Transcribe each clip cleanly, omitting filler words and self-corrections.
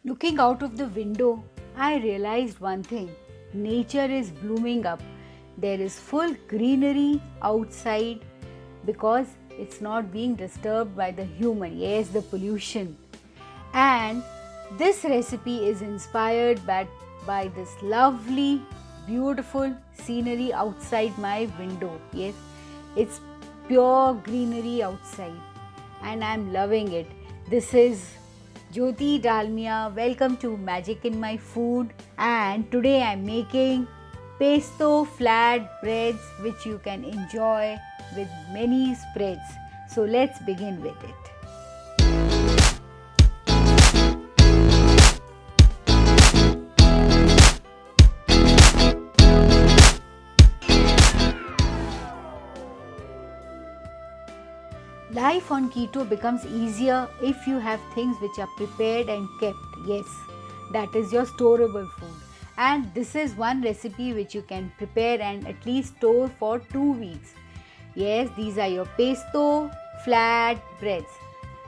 Looking out of the window, I realized one thing: nature is blooming up. There is full greenery outside because it's not being disturbed by the human, yes, the pollution. And this recipe is inspired by this lovely, beautiful scenery outside my window. Yes, it's pure greenery outside and I'm loving it. This is Jyoti Dalmia. Welcome to Magic in My Food, and today I'm making pesto flat breads which you can enjoy with many spreads. So let's begin with it. Life on keto becomes easier if you have things which are prepared and kept. Yes, that is your storable food. And this is one recipe which you can prepare and at least store for 2 weeks. Yes, these are your pesto flat breads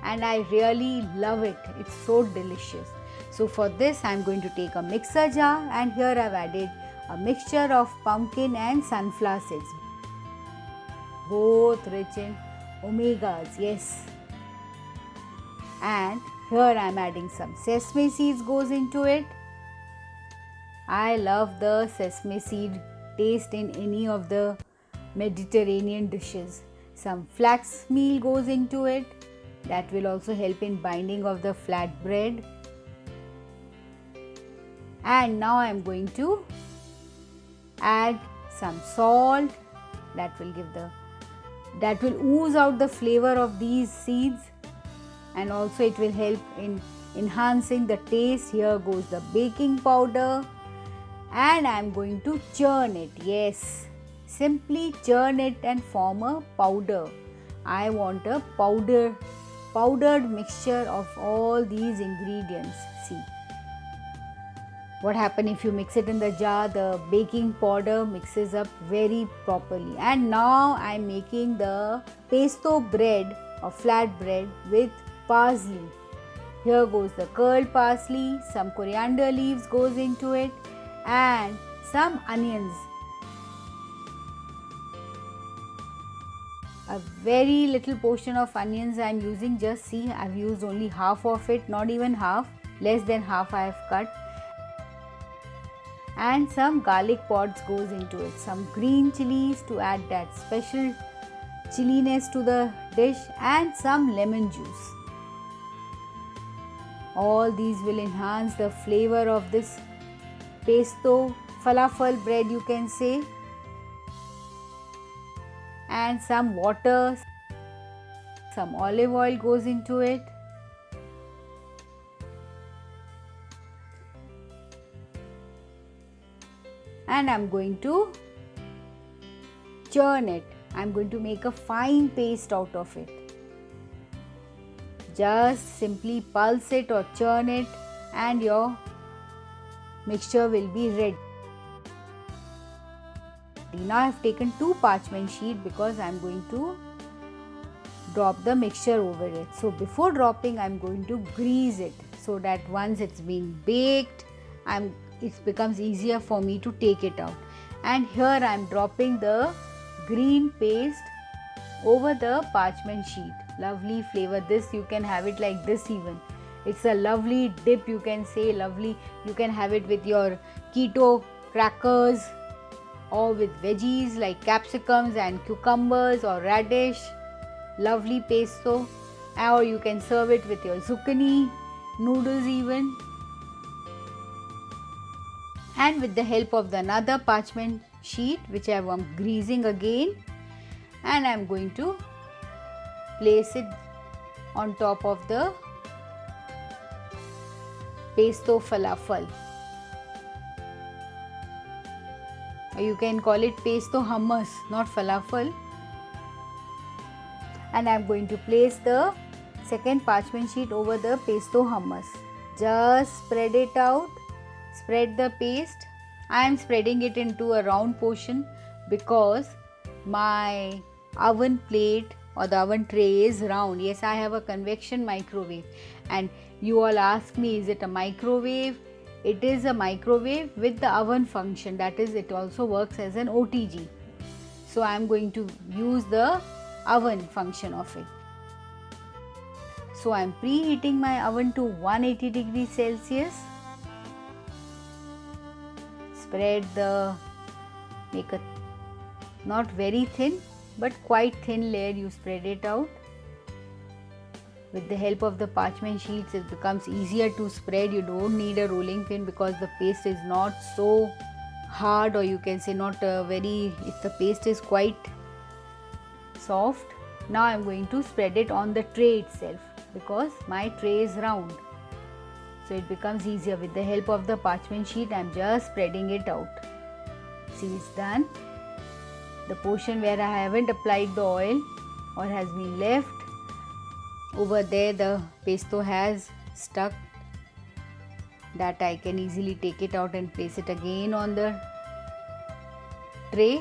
and I really love it. It's so delicious. So for this I am going to take a mixer jar, and here I have added a mixture of pumpkin and sunflower seeds, both rich in omegas, yes. And here I am adding some sesame seeds goes into it. I love the sesame seed taste in any of the Mediterranean dishes. Some flax meal goes into it. That will also help in binding of the flat bread. And now I am going to add some salt. That will ooze out the flavor of these seeds, and also it will help in enhancing the taste. Here goes the baking powder, and I am going to churn it. Yes, simply churn it and form a powder. I want a powdered mixture of all these ingredients. See what happens if you mix it in the jar. The baking powder mixes up very properly. And now I am making the pesto bread or flat bread with parsley. Here goes the curled parsley, some coriander leaves goes into it, and some onions. A very little portion of onions I am using. Just see, I have used only half of it, not even half, less than half I have cut. And some garlic pods goes into it, some green chilies to add that special chilliness to the dish, and some lemon juice. All these will enhance the flavor of this pesto falafel bread, you can say. And some water, some olive oil goes into it. And I am going to churn it. I am going to make a fine paste out of it. Just simply pulse it or churn it and your mixture will be ready. Now I have taken 2 parchment sheets because I am going to drop the mixture over it. So before dropping I am going to grease it so that once it's been baked, it becomes easier for me to take it out. And here I am dropping the green paste over the parchment sheet. Lovely flavor. This you can have it like this even. It's a lovely dip, you can say. Lovely. You can have it with your keto crackers or with veggies like capsicums and cucumbers or radish. Lovely pesto. Or you can serve it with your zucchini noodles even. And with the help of another parchment sheet which I am greasing again, and I am going to place it on top of the pesto falafel, or you can call it pesto hummus, not falafel. And I am going to place the second parchment sheet over the pesto hummus. Just spread it out. Spread the paste. I am spreading it into a round portion because my oven plate or the oven tray is round. Yes, I have a convection microwave, and you all ask me, is it a microwave? It is a microwave with the oven function, that is, it also works as an OTG. So I am going to use the oven function of it. So I am preheating my oven to 180 degrees Celsius. Spread the, make a not very thin but quite thin layer, you spread it out. With the help of the parchment sheets, it becomes easier to spread. You don't need a rolling pin because the paste is not so hard, or you can say not very, if the paste is quite soft. Now I am going to spread it on the tray itself because my tray is round. So it becomes easier. With the help of the parchment sheet, I am just spreading it out. See, it's done. The portion where I haven't applied the oil or has been left, over there the pesto has stuck, that I can easily take it out and place it again on the tray.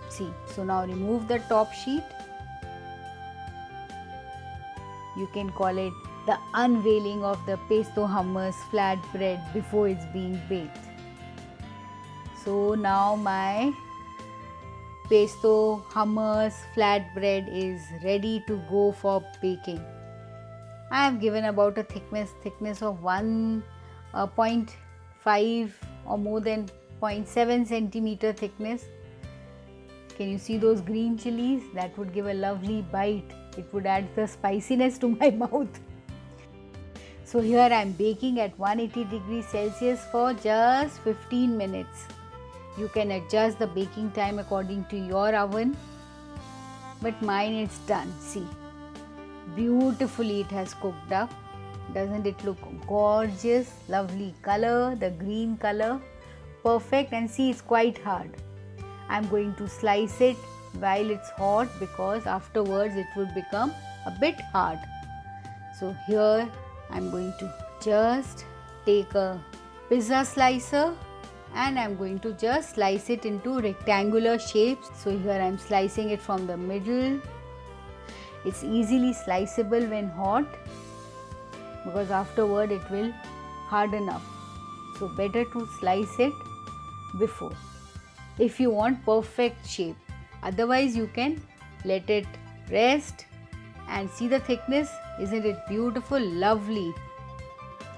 See, so now remove the top sheet. You can call it the unveiling of the pesto hummus flatbread before it's being baked. So now my pesto hummus flatbread is ready to go for baking. I have given about a thickness of 1.5 or more than 0.7 centimeter thickness. Can you see those green chilies? That would give a lovely bite. It would add the spiciness to my mouth. So here I am baking at 180 degrees Celsius for just 15 minutes. You can adjust the baking time according to your oven, but mine is done. See, beautifully it has cooked up. Doesn't it look gorgeous? Lovely color, the green color, perfect. And see, it's quite hard. I'm going to slice it while it's hot because afterwards it will become a bit hard. So here I'm going to just take a pizza slicer and I'm going to just slice it into rectangular shapes. So here I'm slicing it from the middle. It's easily sliceable when hot because afterward it will harden up. So better to slice it before if you want perfect shape. Otherwise you can let it rest and see the thickness. Isn't it beautiful? Lovely.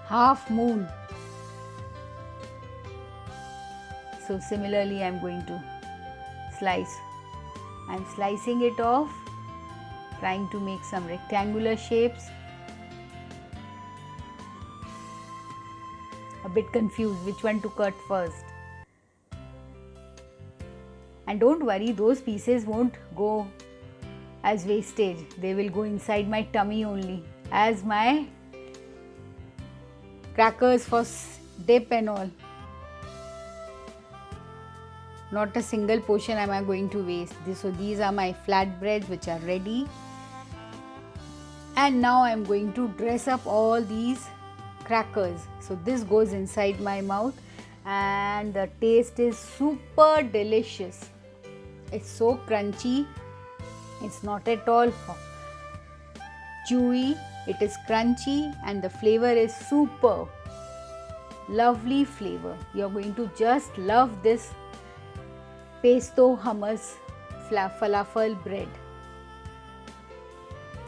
Half moon. So similarly I am going to slice. I am slicing it off, trying to make some rectangular shapes. A bit confused which one to cut first. And don't worry, those pieces won't go as wastage. They will go inside my tummy only as my crackers for dip and all. Not a single portion am I going to waste. So these are my flatbreads which are ready. And now I am going to dress up all these crackers. So this goes inside my mouth and the taste is super delicious. It's so crunchy. It's not at all chewy. It is crunchy and the flavor is super. Lovely flavor. You're going to just love this pesto hummus falafel bread.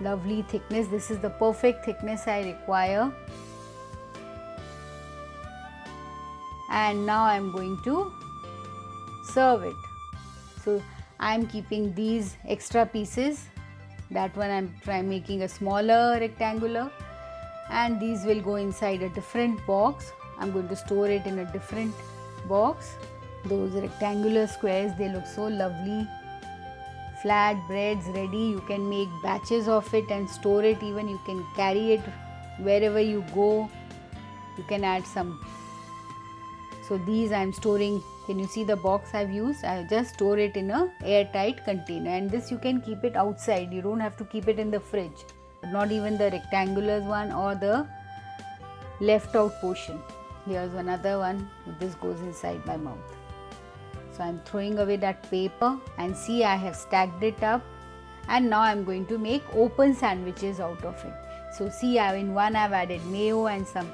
Lovely thickness. This is the perfect thickness I require. And now I am going to serve it. So I am keeping these extra pieces. That one I am making a smaller rectangular, and these will go inside a different box. I am going to store it in a different box. Those rectangular squares, they look so lovely. Flat breads ready. You can make batches of it and store it. Even you can carry it wherever you go. You can add some. So these I am storing. Can you see the box I've used? I just store it in a airtight container, and this you can keep it outside. You don't have to keep it in the fridge. Not even the rectangular one or the left out portion. Here's another one. This goes inside my mouth. So I'm throwing away that paper, and see, I have stacked it up, and now I'm going to make open sandwiches out of it. So see, in one I've added mayo and some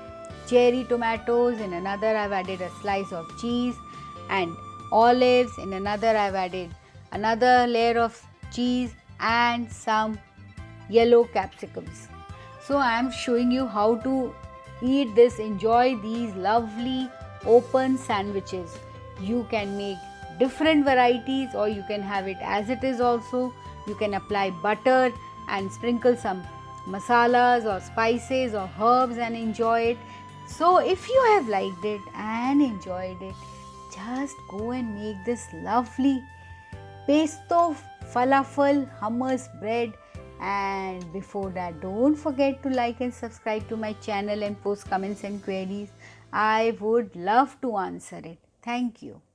cherry tomatoes, in another I've added a slice of cheese and olives, in another I've added another layer of cheese and some yellow capsicums. So I am showing you how to eat this, enjoy these lovely open sandwiches. You can make different varieties, or you can have it as it is also. You can apply butter and sprinkle some masalas or spices or herbs and enjoy it. So if you have liked it and enjoyed it, just go and make this lovely pesto falafel hummus bread. And before that, don't forget to like and subscribe to my channel and post comments and queries. I would love to answer it. Thank you.